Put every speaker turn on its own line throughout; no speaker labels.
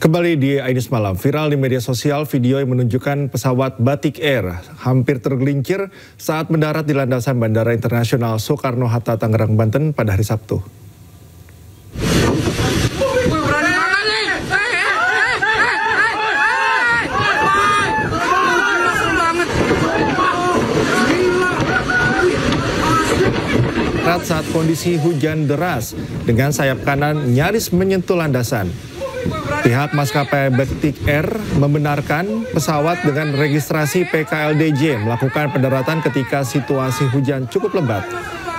Kembali di Ainus Malam, viral di media sosial video yang menunjukkan pesawat Batik Air hampir tergelincir saat mendarat di landasan Bandara Internasional Soekarno-Hatta, Tangerang, Banten pada hari Sabtu. Saat kondisi hujan deras dengan sayap kanan nyaris menyentuh landasan. Pihak maskapai Batik Air membenarkan pesawat dengan registrasi PKLDJ melakukan pendaratan ketika situasi hujan cukup lebat.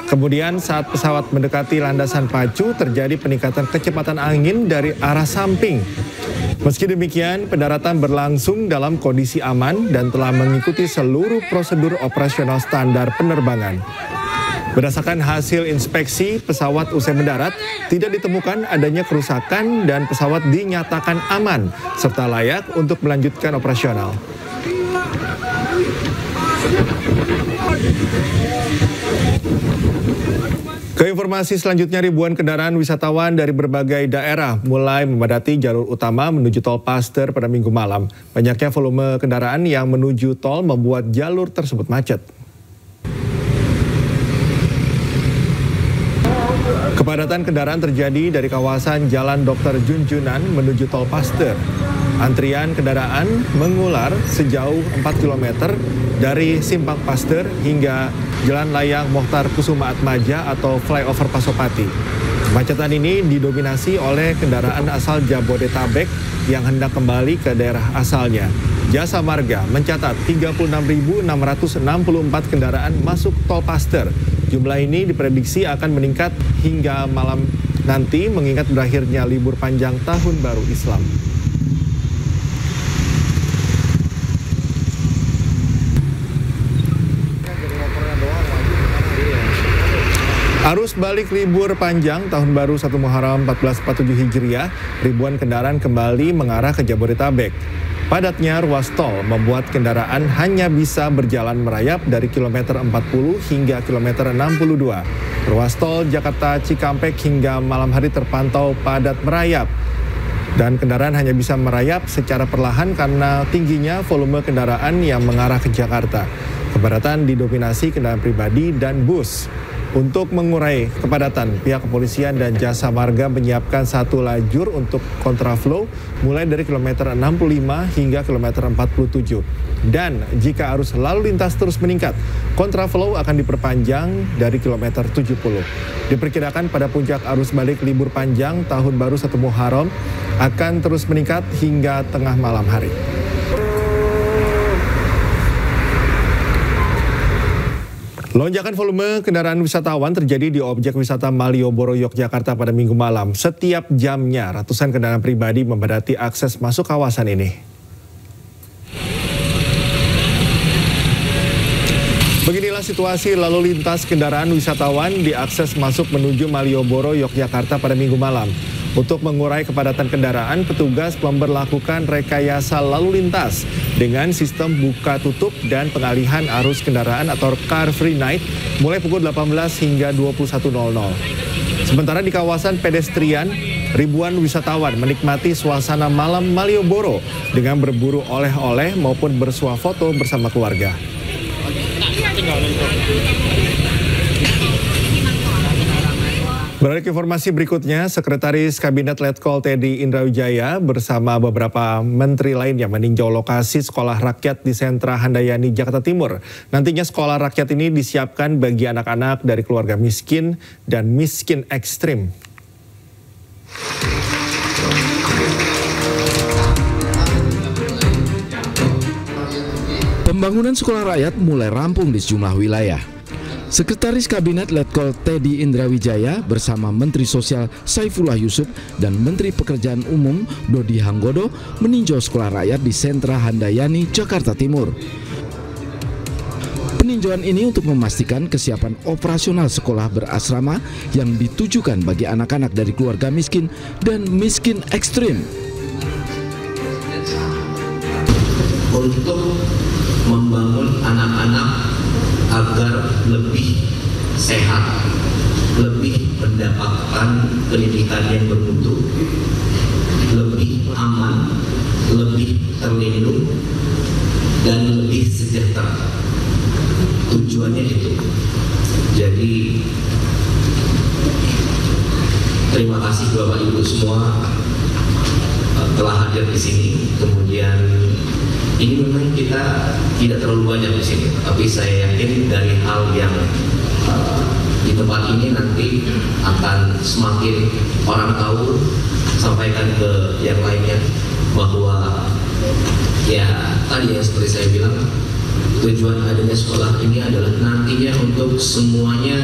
Kemudian saat pesawat mendekati landasan pacu terjadi peningkatan kecepatan angin dari arah samping. Meski demikian, pendaratan berlangsung dalam kondisi aman dan telah mengikuti seluruh prosedur operasional standar penerbangan. Berdasarkan hasil inspeksi pesawat usai mendarat, tidak ditemukan adanya kerusakan dan pesawat dinyatakan aman serta layak untuk melanjutkan operasional. Ke informasi selanjutnya, ribuan kendaraan wisatawan dari berbagai daerah mulai memadati jalur utama menuju tol Paster pada Minggu malam. Banyaknya volume kendaraan yang menuju tol membuat jalur tersebut macet. Kepadatan kendaraan terjadi dari kawasan Jalan Dr. Junjunan menuju tol Paster. Antrian kendaraan mengular sejauh 4 km dari Simpang Paster hingga Jalan Layang Mohtar Kusuma Atmaja atau Flyover Pasopati. Kemacetan ini didominasi oleh kendaraan asal Jabodetabek yang hendak kembali ke daerah asalnya. Jasa Marga mencatat 36.664 kendaraan masuk tol Paster. Jumlah ini diprediksi akan meningkat hingga malam nanti mengingat berakhirnya libur panjang Tahun Baru Islam. Arus balik libur panjang Tahun Baru 1 Muharram 1447 Hijriah, ribuan kendaraan kembali mengarah ke Jabodetabek. Padatnya ruas tol membuat kendaraan hanya bisa berjalan merayap dari kilometer 40 hingga kilometer 62. Ruas tol Jakarta Cikampek hingga malam hari terpantau padat merayap. Dan kendaraan hanya bisa merayap secara perlahan karena tingginya volume kendaraan yang mengarah ke Jakarta. Kepadatan didominasi kendaraan pribadi dan bus. Untuk mengurai kepadatan, pihak kepolisian dan Jasa Marga menyiapkan satu lajur untuk kontraflow mulai dari kilometer 65 hingga kilometer 47. Dan jika arus lalu lintas terus meningkat, kontraflow akan diperpanjang dari kilometer 70. Diperkirakan pada puncak arus balik libur panjang Tahun Baru 1 Muharram akan terus meningkat hingga tengah malam hari. Lonjakan volume kendaraan wisatawan terjadi di objek wisata Malioboro, Yogyakarta pada Minggu malam. Setiap jamnya ratusan kendaraan pribadi memadati akses masuk kawasan ini. Beginilah situasi lalu lintas kendaraan wisatawan di akses masuk menuju Malioboro, Yogyakarta pada Minggu malam. Untuk mengurai kepadatan kendaraan, petugas memberlakukan rekayasa lalu lintas dengan sistem buka tutup dan pengalihan arus kendaraan atau Car Free Night mulai pukul 18 hingga 21.00. Sementara di kawasan pedestrian, ribuan wisatawan menikmati suasana malam Malioboro dengan berburu oleh-oleh maupun bersuah foto bersama keluarga. Beralih ke informasi berikutnya, Sekretaris Kabinet Letkol Teddy Indrawijaya bersama beberapa menteri lainnya meninjau lokasi sekolah rakyat di sentra Handayani, Jakarta Timur. Nantinya sekolah rakyat ini disiapkan bagi anak-anak dari keluarga miskin dan miskin ekstrim.
Pembangunan sekolah rakyat mulai rampung di sejumlah wilayah. Sekretaris Kabinet Letkol Teddy Indrawijaya bersama Menteri Sosial Saifullah Yusuf dan Menteri Pekerjaan Umum Dodi Hanggodo meninjau sekolah rakyat di sentra Handayani, Jakarta Timur. Peninjauan ini untuk memastikan kesiapan operasional sekolah berasrama yang ditujukan bagi anak-anak dari keluarga miskin dan miskin ekstrim.
Untuk membangun anak-anak agar lebih sehat, lebih mendapatkan pendidikan yang bermutu, lebih aman, telah hadir di sini. Kemudian ini memang kita tidak terlalu banyak di sini, tapi saya yakin dari hal yang di tempat ini nanti akan semakin orang tahu, sampaikan ke yang lainnya bahwa ya tadi yang seperti saya bilang, tujuan adanya sekolah ini adalah nantinya untuk semuanya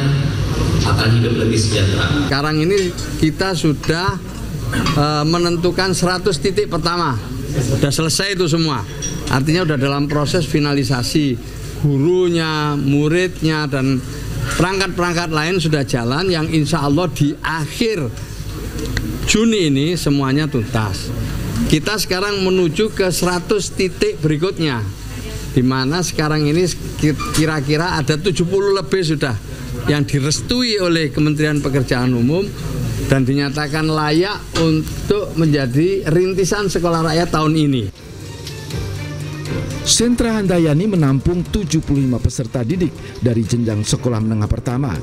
akan hidup lebih sejahtera.
Sekarang ini kita sudah menentukan 100 titik pertama, sudah selesai itu semua. Artinya sudah dalam proses finalisasi, gurunya, muridnya, dan perangkat-perangkat lain sudah jalan, yang insya Allah di akhir Juni ini semuanya tuntas. Kita sekarang menuju ke 100 titik berikutnya, di mana sekarang ini kira-kira ada 70 lebih sudah yang direstui oleh Kementerian Pekerjaan Umum dan dinyatakan layak untuk menjadi rintisan sekolah rakyat tahun ini.
Sentra Handayani menampung 75 peserta didik dari jenjang sekolah menengah pertama.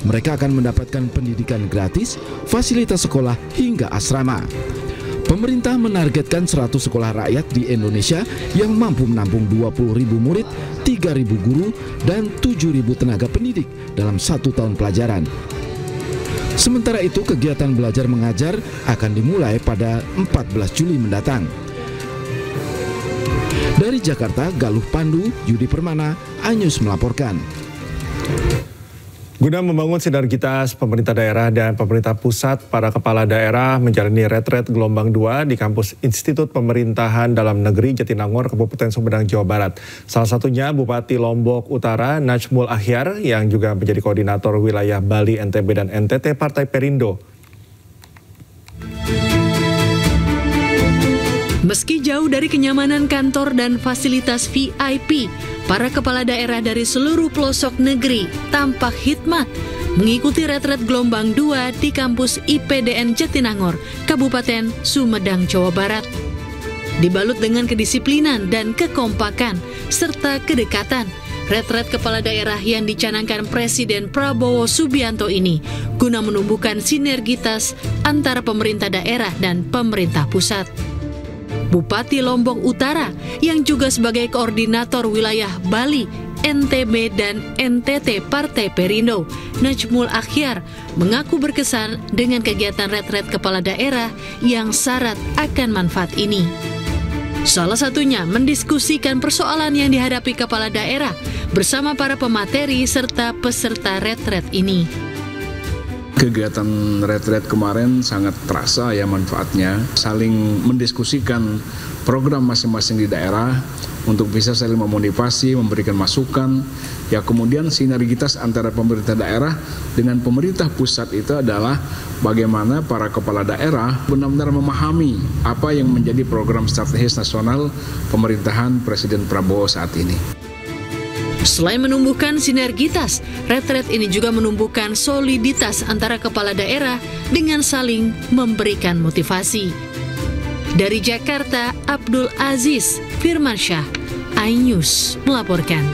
Mereka akan mendapatkan pendidikan gratis, fasilitas sekolah hingga asrama. Pemerintah menargetkan 100 sekolah rakyat di Indonesia yang mampu menampung 20.000 murid, 3.000 guru, dan 7.000 tenaga pendidik dalam 1 tahun pelajaran. Sementara itu, kegiatan belajar mengajar akan dimulai pada 14 Juli mendatang. Dari Jakarta, Galuh Pandu, Yudi Permana, Anyus melaporkan.
Guna membangun sinergitas pemerintah daerah dan pemerintah pusat, para kepala daerah menjalani retret gelombang 2 di kampus Institut Pemerintahan Dalam Negeri Jatinangor, Kabupaten Sumedang, Jawa Barat. Salah satunya Bupati Lombok Utara, Najmul Akhyar, yang juga menjadi koordinator wilayah Bali, NTB, dan NTT Partai Perindo.
Meski jauh dari kenyamanan kantor dan fasilitas VIP, para kepala daerah dari seluruh pelosok negeri tampak hikmat mengikuti retret gelombang 2 di kampus IPDN Jatinangor, Kabupaten Sumedang, Jawa Barat. Dibalut dengan kedisiplinan dan kekompakan serta kedekatan, retret kepala daerah yang dicanangkan Presiden Prabowo Subianto ini guna menumbuhkan sinergitas antara pemerintah daerah dan pemerintah pusat. Bupati Lombok Utara yang juga sebagai koordinator wilayah Bali, NTB, dan NTT Partai Perindo, Najmul Akhyar, mengaku berkesan dengan kegiatan retret kepala daerah yang syarat akan manfaat ini. Salah satunya mendiskusikan persoalan yang dihadapi kepala daerah bersama para pemateri serta peserta retret ini.
Kegiatan retret kemarin sangat terasa ya manfaatnya, saling mendiskusikan program masing-masing di daerah untuk bisa saling memotivasi, memberikan masukan. Ya, kemudian sinergitas antara pemerintah daerah dengan pemerintah pusat itu adalah bagaimana para kepala daerah benar-benar memahami apa yang menjadi program strategis nasional pemerintahan Presiden Prabowo saat ini.
Selain menumbuhkan sinergitas, retret ini juga menumbuhkan soliditas antara kepala daerah dengan saling memberikan motivasi. Dari Jakarta, Abdul Aziz Firmansyah, iNews melaporkan.